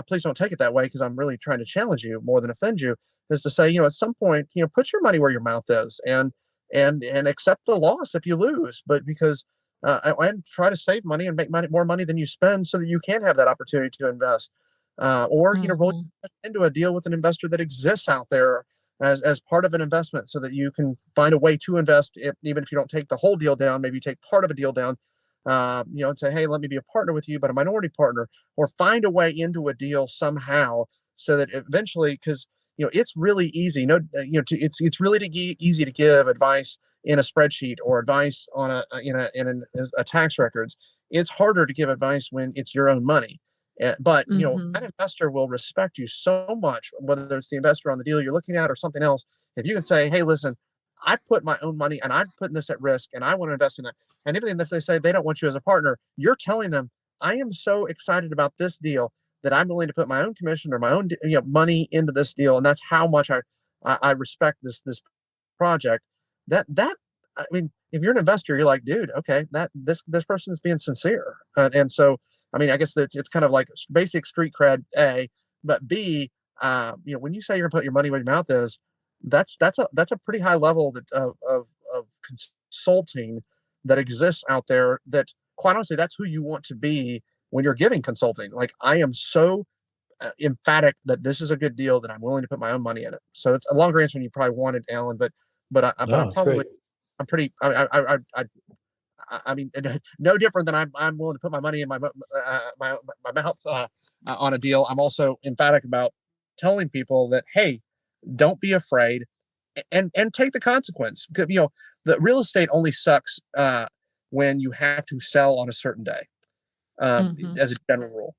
please don't take it that way, because I'm really trying to challenge you more than offend you, is to say, at some point, put your money where your mouth is, and accept the loss if you lose, but because and try to save money and make more money than you spend, so that you can have that opportunity to invest. Or really into a deal with an investor that exists out there as part of an investment, so that you can find a way to invest, even if you don't take the whole deal down. Maybe you take part of a deal down, and say, hey, let me be a partner with you, but a minority partner, or find a way into a deal somehow so that eventually, because it's really easy. It's really easy to give advice in a spreadsheet or advice on a tax records. It's harder to give advice when it's your own money. But Hmm. an investor will respect you so much, whether it's the investor on the deal you're looking at or something else. If you can say, hey, listen, I put my own money and I'm putting this at risk and I want to invest in that. And even if they say they don't want you as a partner, you're telling them, I am so excited about this deal that I'm willing to put my own commission or my own money into this deal. And that's how much I respect this project. That I mean, if you're an investor, you're like, dude, okay, that this person is being sincere. And so, I mean, I guess it's kind of like basic street cred, A, but B, when you say you're gonna put your money where your mouth is, that's a pretty high level of consulting that exists out there. That quite honestly, that's who you want to be when you're giving consulting. Like, I am so emphatic that this is a good deal that I'm willing to put my own money in it. So it's a longer answer than you probably wanted, Alan, but No, it's great. I'm pretty I mean, no different than I'm willing to put my money in my mouth on a deal. I'm also emphatic about telling people that, hey, don't be afraid and take the consequence. Because, the real estate only sucks when you have to sell on a certain day, Hmm. as a general rule.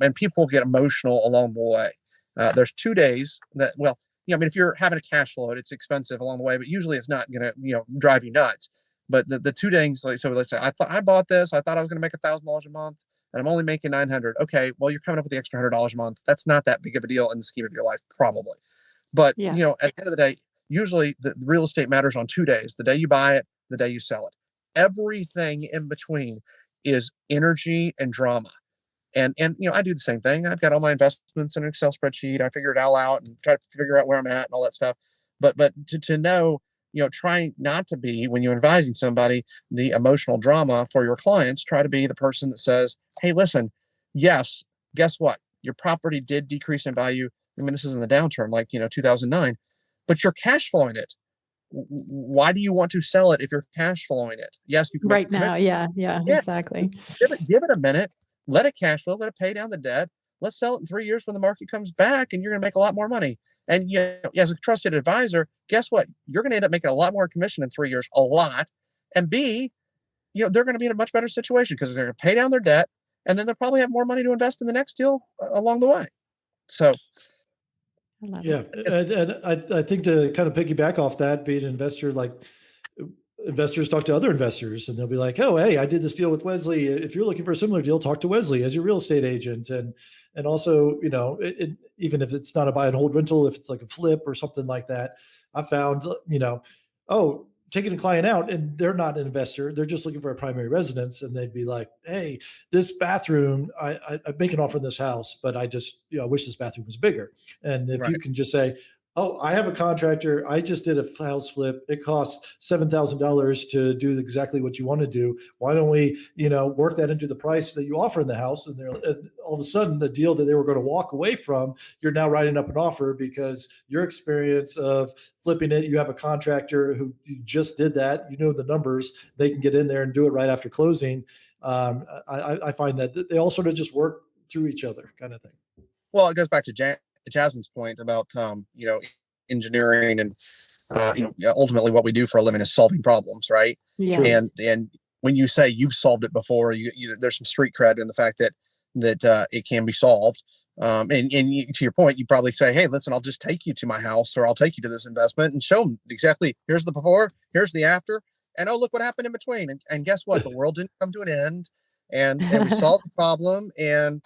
And people get emotional along the way. There's 2 days that, well, I mean, if you're having a cash flow, it's expensive along the way, but usually it's not going to, drive you nuts. But the 2 days, like, so let's say I bought this, I thought I was going to make $1,000 a month, and I'm only making 900. Okay, well, you're coming up with the extra $100 a month. That's not that big of a deal in the scheme of your life, probably. But Yeah. at the end of the day, usually the real estate matters on 2 days: the day you buy it, the day you sell it. Everything in between is energy and drama. And I do the same thing. I've got all my investments in an Excel spreadsheet. I figure it all out and try to figure out where I'm at and all that stuff. But to know, try not to be, when you're advising somebody, the emotional drama for your clients. Try to be the person that says, hey, listen, yes, guess what? Your property did decrease in value. I mean, this is in the downturn, like 2009, but you're cash flowing it. Why do you want to sell it if you're cash flowing it? Yes, you can make a Right now. commitment. Yeah. Yeah. Yeah, Exactly. give it a minute. Let it cash flow. Let it pay down the debt. Let's sell it in 3 years when the market comes back, and you're going to make a lot more money. And as a trusted advisor, guess what? You're going to end up making a lot more commission in 3 years, a lot. And B, they're going to be in a much better situation because they're going to pay down their debt, and then they'll probably have more money to invest in the next deal along the way. So, I love Yeah, it. and I think to kind of piggyback off that, being an investor, like investors talk to other investors and they'll be like, oh, hey, I did this deal with Weslee. If you're looking for a similar deal, talk to Weslee as your real estate agent. And also, even if it's not a buy and hold rental, if it's like a flip or something like that, I found, oh, taking a client out and they're not an investor, they're just looking for a primary residence, and they'd be like, hey, this bathroom, I make an offer in this house, but I just, I wish this bathroom was bigger. And if you right, can just say, oh, I have a contractor. I just did a house flip. It costs $7,000 to do exactly what you want to do. Why don't we, work that into the price that you offer in the house? And all of a sudden, the deal that they were going to walk away from, you're now writing up an offer because your experience of flipping it, you have a contractor who you just did that. You know the numbers. They can get in there and do it right after closing. I find that they all sort of just work through each other, kind of thing. well, it goes back to Jasmine's point about engineering and ultimately what we do for a living is solving problems, right? Yeah. True. And when you say you've solved it before, there's some street cred in the fact that it can be solved. To your point, you probably say, hey, listen, I'll just take you to my house, or I'll take you to this investment and show them exactly, here's the before, here's the after, and oh, look what happened in between. And guess what? The world didn't come to an end, and we solved the problem. And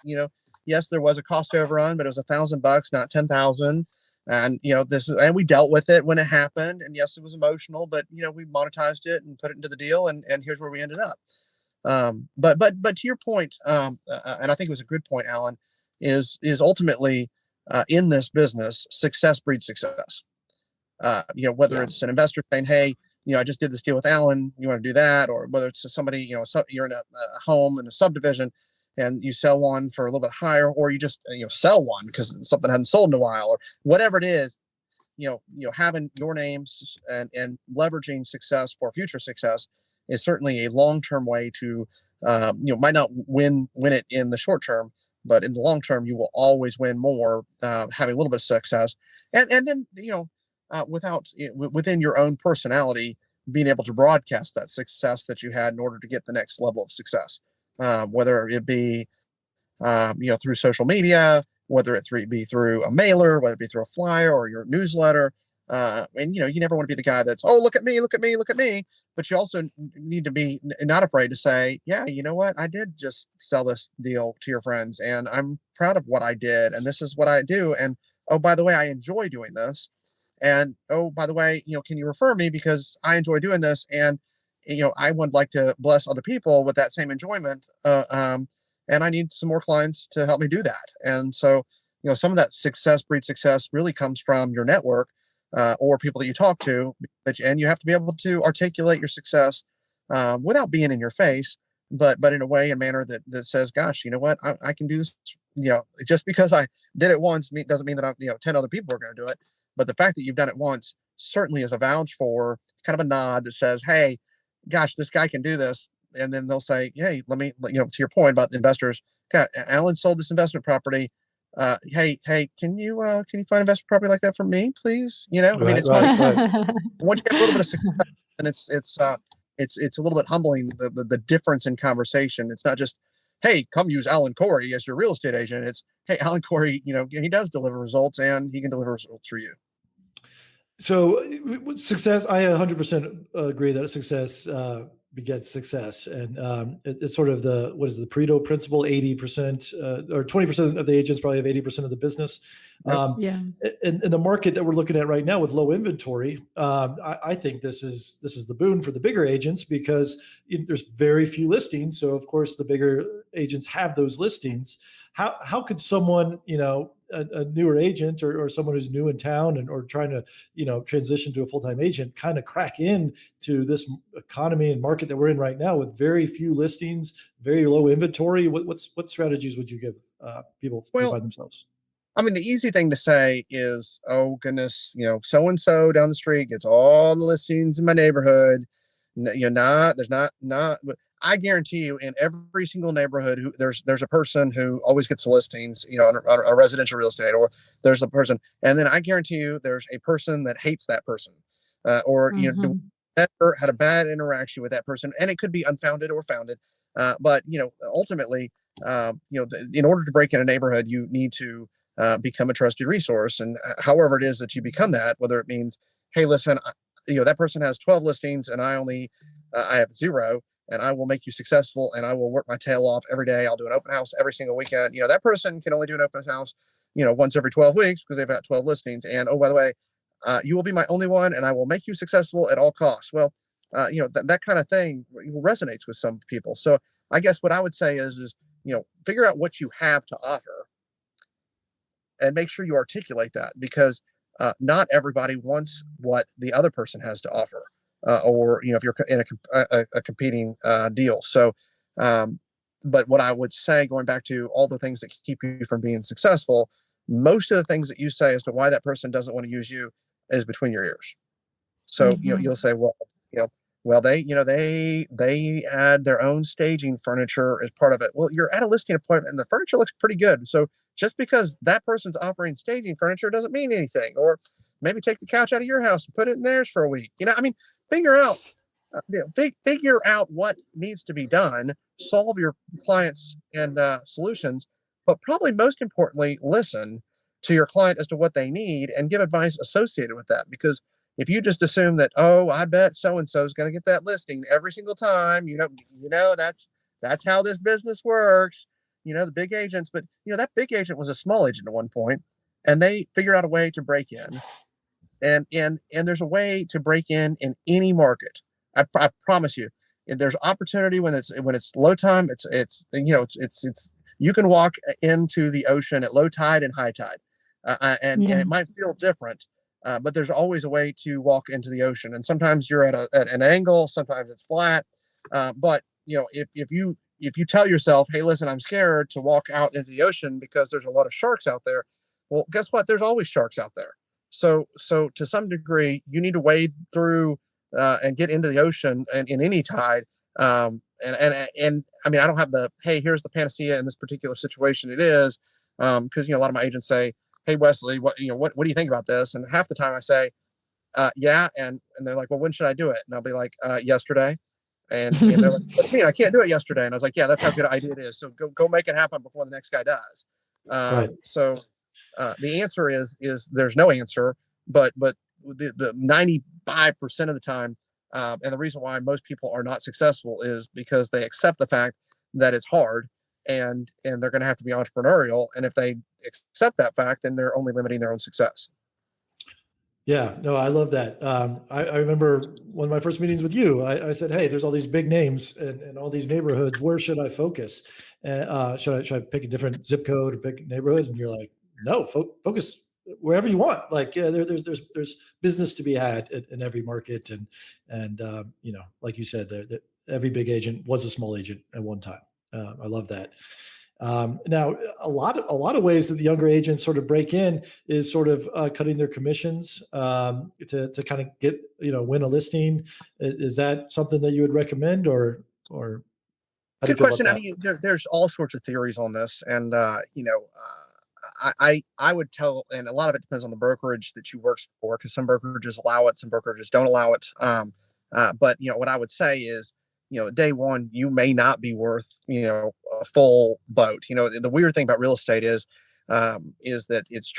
yes, there was a cost overrun, but it was $1,000, not 10,000. And and we dealt with it when it happened. And yes, it was emotional, but we monetized it and put it into the deal, and here's where we ended up. But to your point, and I think it was a good point, Alan, is ultimately in this business, success breeds success. Whether Yeah. it's an investor saying, hey, I just did this deal with Alan, you want to do that? Or whether it's somebody, you're in a home in a subdivision and you sell one for a little bit higher, or you just, sell one because something hadn't sold in a while, or whatever it is, having your names and leveraging success for future success is certainly a long-term way to, might not win it in the short term, but in the long term, you will always win more having a little bit of success, and then within your own personality, being able to broadcast that success that you had in order to get the next level of success, whether it be through social media, whether it be through a mailer, whether it be through a flyer or your newsletter. And you never want to be the guy that's, oh, look at me, look at me, look at me. But you also need to be not afraid to say, yeah, you know what? I did just sell this deal to your friends, and I'm proud of what I did, and this is what I do. And oh, by the way, I enjoy doing this. And oh, by the way, can you refer me because I enjoy doing this, and I would like to bless other people with that same enjoyment. And I need some more clients to help me do that. And so, some of that success breed success really comes from your network or people that you talk to, and you have to be able to articulate your success without being in your face, but in a way and manner that says, gosh, you know what, I can do this. Just because I did it once doesn't mean that 10 other people are going to do it. But the fact that you've done it once certainly is a vouch for, kind of a nod that says, hey, gosh, this guy can do this. And then they'll say, hey, let me, to your point about the investors, God, Alan sold this investment property. Hey, can you find investment property like that for me, please? Right, It's right, funny. right. Once you get a little bit of success, and it's a little bit humbling, the difference in conversation. It's not just, hey, come use Alan Corey as your real estate agent. It's, hey, Alan Corey, he does deliver results, and he can deliver results for you. So success, I 100% agree that success begets success. And it's sort of the Pareto principle, 80% or 20% of the agents probably have 80% of the business. Yeah. In the market that we're looking at right now with low inventory, I think this is the boon for the bigger agents because there's very few listings. So of course the bigger agents have those listings. How could someone, a newer agent or someone who's new in town or trying to, transition to a full-time agent kind of crack into this economy and market that we're in right now with very few listings, very low inventory? What strategies would you give people to find themselves? I mean, the easy thing to say is, oh goodness, so-and-so down the street gets all the listings in my neighborhood. There's not, but I guarantee you in every single neighborhood there's a person who always gets the listings, on a residential real estate, or there's a person. And then I guarantee you there's a person that hates that person, or, never had a bad interaction with that person. And it could be unfounded or founded. But ultimately, in order to break in a neighborhood, you need to become a trusted resource. And however it is that you become that, whether it means, hey, listen, that person has 12 listings and I have 0, and I will make you successful, and I will work my tail off every day. I'll do an open house every single weekend. That person can only do an open house, once every 12 weeks because they've got 12 listings. And oh, by the way, you will be my only one, and I will make you successful at all costs. Well, that kind of thing resonates with some people. So I guess what I would say is figure out what you have to offer and make sure you articulate that, because not everybody wants what the other person has to offer, or if you're in a competing deal. So, but what I would say, going back to all the things that keep you from being successful, most of the things that you say as to why that person doesn't want to use you is between your ears. So you'll say, well, they had their own staging furniture as part of it. Well, you're at a listing appointment and the furniture looks pretty good. So just because that person's offering staging furniture doesn't mean anything. Or maybe take the couch out of your house and put it in theirs for a week. Figure out what needs to be done, solve your clients and solutions, but probably most importantly, listen to your client as to what they need and give advice associated with that. Because if you just assume that, oh, I bet so-and-so is going to get that listing every single time, that's how this business works, the big agents. But, that big agent was a small agent at one point, and they figured out a way to break in. And there's a way to break in any market. I promise you. And there's opportunity when it's low time. It's you can walk into the ocean at low tide and high tide, and it might feel different. But there's always a way to walk into the ocean, and sometimes you're at an angle, sometimes it's flat. But if you tell yourself, hey, listen, I'm scared to walk out into the ocean because there's a lot of sharks out there. Well, guess what? There's always sharks out there. So to some degree, you need to wade through and get into the ocean and in any tide. And I mean, I don't have the, hey, here's the panacea in this particular situation. It is, because, a lot of my agents say, hey, Weslee, what do you think about this? And half the time I say, yeah. And they're like, well, when should I do it? And I'll be like, yesterday. And they're like, what do you mean? I can't do it yesterday. And I was like, yeah, that's how good an idea it is. So go make it happen before the next guy does. Right. So the answer is there's no answer, but the 95% of the time, and the reason why most people are not successful is because they accept the fact that it's hard, and they're going to have to be entrepreneurial. And if they accept that fact, then they're only limiting their own success. Yeah, no, I love that. I remember one of my first meetings with you, I said, hey, there's all these big names and all these neighborhoods. Where should I focus? Should I pick a different zip code or pick a neighborhood? And you're like, no, focus wherever you want. Like, yeah, there's business to be had in every market. And like you said, every big agent was a small agent at one time. I love that. Now, a lot of ways that the younger agents sort of break in is sort of cutting their commissions to kind of get, win a listing. Is that something that you would recommend, or how do you Good feel question. about I mean, there's all sorts of theories on this, and I would tell, and a lot of it depends on the brokerage that you work for, because some brokerages allow it, some brokerages don't allow it. But what I would say is, day one, you may not be worth, a full boat. The weird thing about real estate is that it's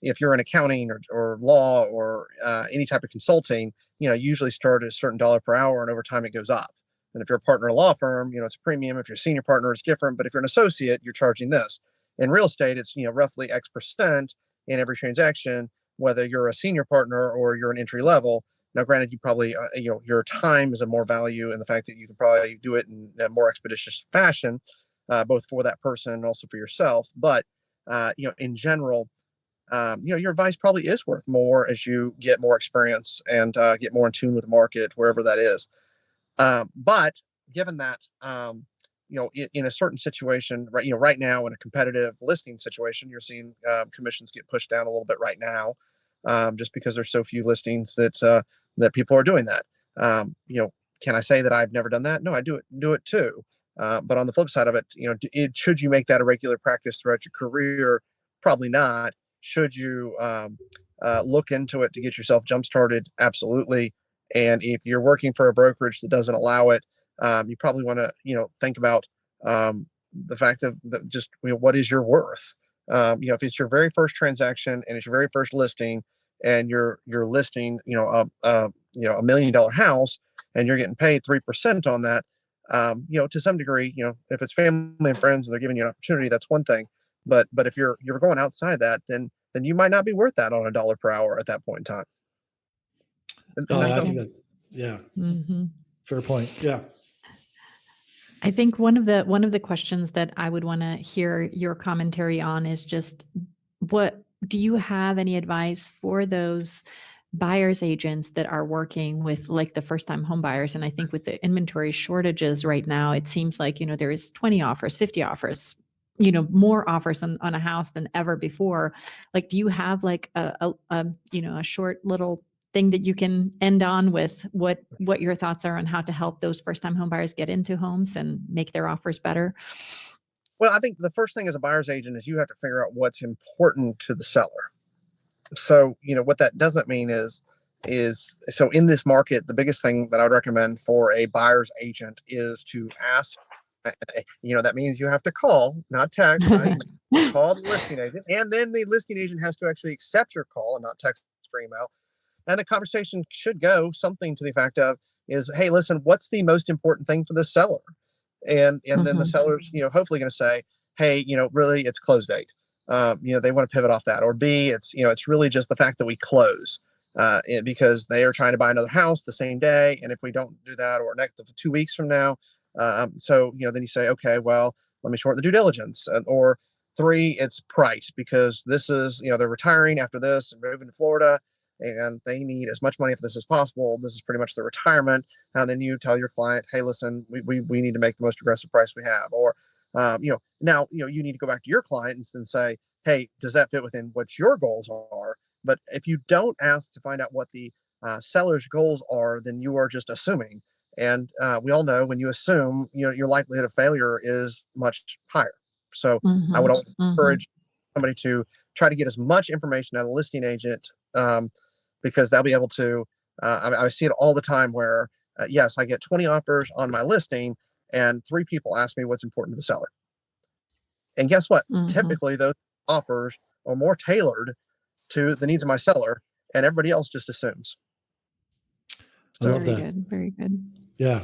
if you're in accounting or law or any type of consulting, usually start at a certain dollar per hour, and over time it goes up. And if you're a partner in a law firm, it's a premium. If you're a senior partner, it's different. But if you're an associate, you're charging this. In real estate, it's roughly X percent in every transaction, whether you're a senior partner or you're an entry level. Now, granted, you probably your time is of more value in the fact that you can probably do it in a more expeditious fashion, both for that person and also for yourself. But in general, your advice probably is worth more as you get more experience and get more in tune with the market, wherever that is. But given that, in a certain situation, right now in a competitive listing situation, you're seeing commissions get pushed down a little bit right now, just because there's so few listings that people are doing that. Can I say that I've never done that? No, I do it too. But on the flip side of it, should you make that a regular practice throughout your career? Probably not. Should you look into it to get yourself jump started? Absolutely. And if you're working for a brokerage that doesn't allow it, you probably want to, think about the fact of just what is your worth. If it's your very first transaction and it's your very first listing, and you're listing, $1 million house, and you're getting paid 3% on that, to some degree, if it's family and friends and they're giving you an opportunity, that's one thing. But if you're going outside that, then you might not be worth that on a dollar per hour at that point in time. I think that, yeah, fair point. Yeah. I think one of the questions that I would want to hear your commentary on is just, what do you have any advice for those buyers agents that are working with like the first time home buyers? And I think with the inventory shortages right now, it seems like, there is 20 offers, 50 offers, more offers on a house than ever before. Like, do you have like a short little thing that you can end on with what your thoughts are on how to help those first time home buyers get into homes and make their offers better? Well, I think the first thing as a buyer's agent is you have to figure out what's important to the seller. So, what that doesn't mean is so in this market, the biggest thing that I would recommend for a buyer's agent is to ask, that means you have to call, not text, not email. Call the listing agent, and then the listing agent has to actually accept your call and not text or email. And the conversation should go something to the effect of is, hey, listen, what's the most important thing for the seller? And then the seller's, hopefully going to say, hey, really, it's close date. They want to pivot off that. Or B, it's really just the fact that we close because they are trying to buy another house the same day. And if we don't do that, or next 2 weeks from now, then you say, okay, well, let me shorten the due diligence. Or 3, it's price, because this is, they're retiring after this and moving to Florida, and they need as much money for this as possible. This is pretty much their retirement. And then you tell your client, hey, listen, we need to make the most aggressive price we have. Or, now, you need to go back to your client and say, hey, does that fit within what your goals are? But if you don't ask to find out what the seller's goals are, then you are just assuming. And we all know when you assume, your likelihood of failure is much higher. So I would always encourage somebody to try to get as much information out of the listing agent, because they'll be able to. I see it all the time where, yes, I get 20 offers on my listing, and 3 people ask me what's important to the seller. And guess what? Typically, those offers are more tailored to the needs of my seller, and everybody else just assumes. I love Very that. good. Very good. Yeah.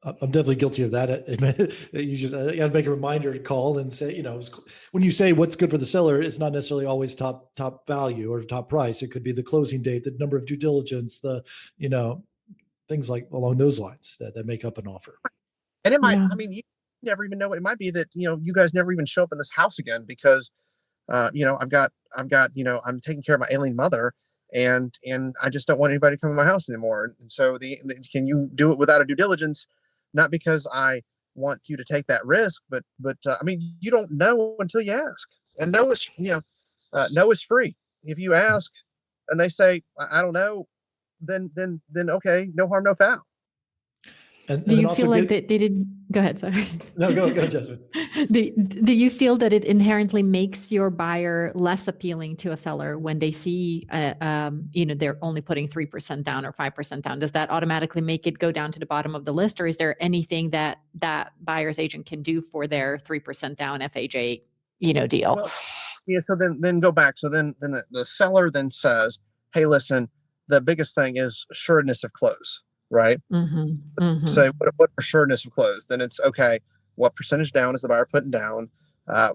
I'm definitely guilty of that. You got to make a reminder to call and say, when you say what's good for the seller, it's not necessarily always top value or top price. It could be the closing date, the number of due diligence, things like along those lines that make up an offer. And it might, Yeah. I mean, you never even know. It might be that, you guys never even show up in this house again because, I'm taking care of my ailing mother, and I just don't want anybody to come in my house anymore. And so can you do it without a due diligence? Not because I want you to take that risk, but I mean, you don't know until you ask. And no is free. If you ask and they say, I don't know, then okay, no harm, no foul. And Do then you also feel like they did? Go ahead. Sorry. No, go ahead, Jasmine. Do you feel that it inherently makes your buyer less appealing to a seller when they see, they're only putting 3% down or 5% down? Does that automatically make it go down to the bottom of the list, or is there anything that buyer's agent can do for their 3% down FHA, deal? Well, yeah. So then go back. So then the seller then says, "Hey, listen, the biggest thing is sureness of close." Right. So what are sureness of close? Then it's okay. What percentage down is the buyer putting down?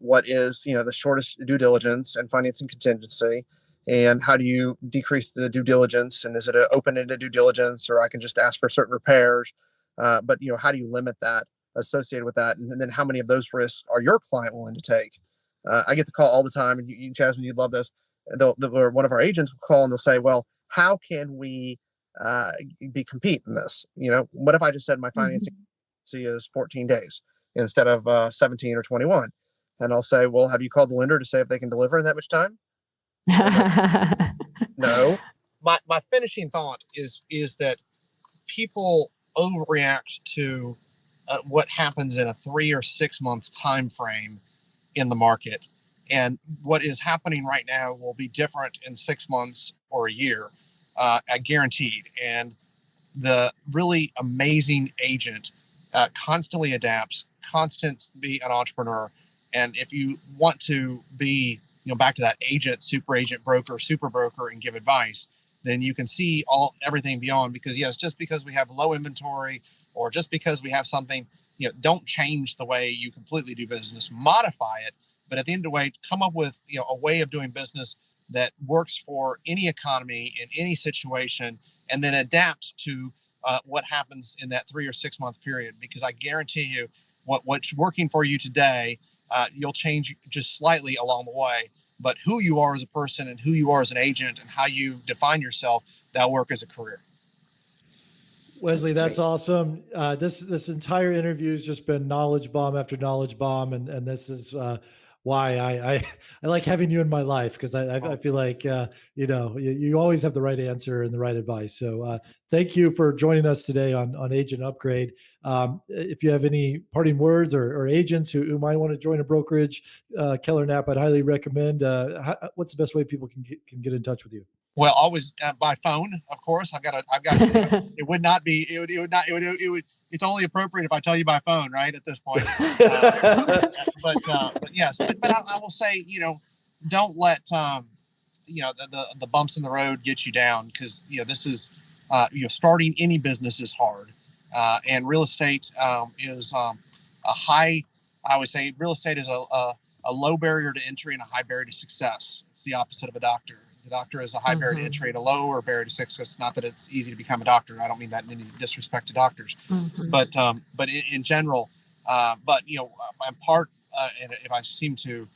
What is, the shortest due diligence and financing contingency? And how do you decrease the due diligence? And is it an open-ended due diligence, or I can just ask for certain repairs? But how do you limit that associated with that? And then how many of those risks are your client willing to take? I get the call all the time, and Jasmine, you'd love this. Or one of our agents will call and they'll say, "Well, how can we be compete in this? What if I just said my financing is 14 days instead of 17 or 21?" And I'll say, "Well, have you called the lender to say if they can deliver in that much time?" No. My finishing thought is that people overreact to what happens in a 3 or 6 month time frame in the market, and what is happening right now will be different in 6 months or a year, guaranteed. And the really amazing agent constantly adapts, be an entrepreneur. And if you want to be, back to that agent, super agent, broker, super broker, and give advice, then you can see everything beyond. Because yes, just because we have low inventory or just because we have something, don't change the way you completely do business. Modify it, but at the end of the way, come up with a way of doing business that works for any economy in any situation, and then adapt to what happens in that 3 or 6 month period. Because I guarantee you, what's working for you today, you'll change just slightly along the way. But who you are as a person and who you are as an agent and how you define yourself, that'll work as a career. Weslee, that's awesome. This entire interview has just been knowledge bomb after knowledge bomb, and this is why I like having you in my life, because I feel like you always have the right answer and the right advice. So thank you for joining us today on Agent Upgrade. If you have any parting words or agents who might want to join a brokerage, Keller Knapp, I'd highly recommend. What's the best way people can get in touch with you? Well, always by phone, of course. I've got it would not be, it would, it's only appropriate if I tell you by phone, right? At this point. But yes, but I will say, don't let, the bumps in the road get you down. Cause this is, starting any business is hard. And real estate, is, I would say real estate is a low barrier to entry and a high barrier to success. It's the opposite of a doctor. The doctor is a high barrier to entry and a lower barrier to success. Not that it's easy to become a doctor. I don't mean that in any disrespect to doctors, but in general, I'm part, and if I seem to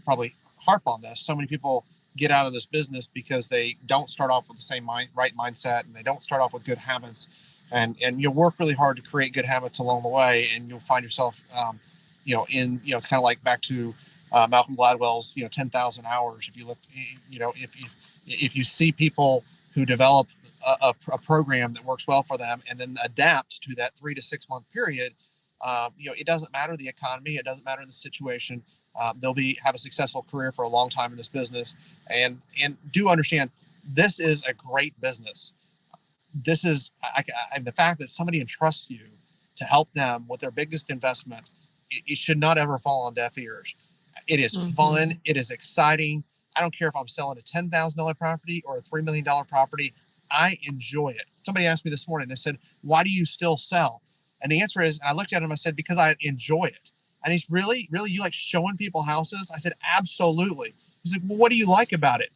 probably harp on this, so many people get out of this business because they don't start off with the same right mindset, and they don't start off with good habits, and you'll work really hard to create good habits along the way, and you'll find yourself, it's kind of like back to Malcolm Gladwell's, 10,000 hours. If you look, if you see people who develop a program that works well for them, and then adapt to that 3 to 6 month period. It doesn't matter the economy, it doesn't matter the situation. They'll have a successful career for a long time in this business, and do understand this is a great business. This is the fact that somebody entrusts you to help them with their biggest investment. It should not ever fall on deaf ears. It is fun. It is exciting. I don't care if I'm selling a $10,000 property or a $3 million property. I enjoy it. Somebody asked me this morning, they said, why do you still sell? And the answer is, and I looked at him, I said, because I enjoy it. And he's really, you like showing people houses? I said, absolutely. He's like, well, what do you like about it?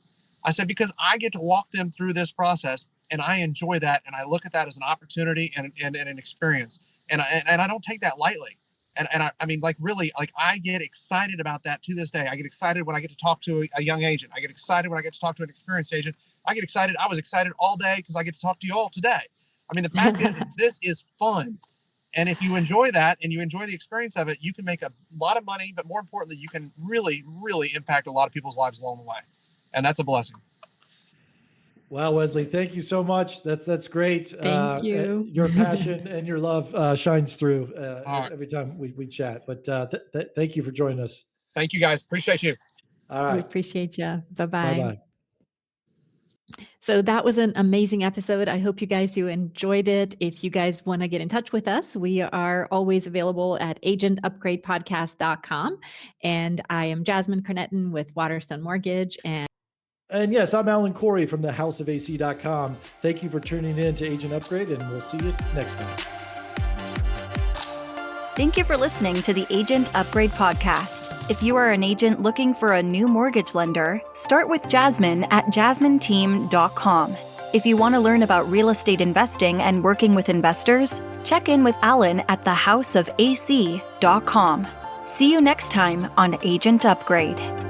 I said, because I get to walk them through this process and I enjoy that. And I look at that as an opportunity and an experience. And I don't take that lightly. And I mean, like, really, like, I get excited about that to this day. I get excited when I get to talk to a young agent. I get excited when I get to talk to an experienced agent. I get excited. I was excited all day because I get to talk to you all today. I mean, the fact is this is fun. And if you enjoy that and you enjoy the experience of it, you can make a lot of money, but more importantly, you can really, really impact a lot of people's lives along the way. And that's a blessing. Wow, Weslee, thank you so much. That's great. Thank you. Your passion and your love shines through right. every time we chat. But thank you for joining us. Thank you, guys. Appreciate you. All right. We appreciate you. Bye-bye. Bye-bye. So that was an amazing episode. I hope you guys enjoyed it. If you guys want to get in touch with us, we are always available at agentupgradepodcast.com. And I am Jasmine Cornetton with Waterstone Mortgage. And yes, I'm Alan Corey from thehouseofac.com. Thank you for tuning in to Agent Upgrade, and we'll see you next time. Thank you for listening to the Agent Upgrade podcast. If you are an agent looking for a new mortgage lender, start with Jasmine at jasmineteam.com. If you want to learn about real estate investing and working with investors, check in with Alan at thehouseofac.com. See you next time on Agent Upgrade.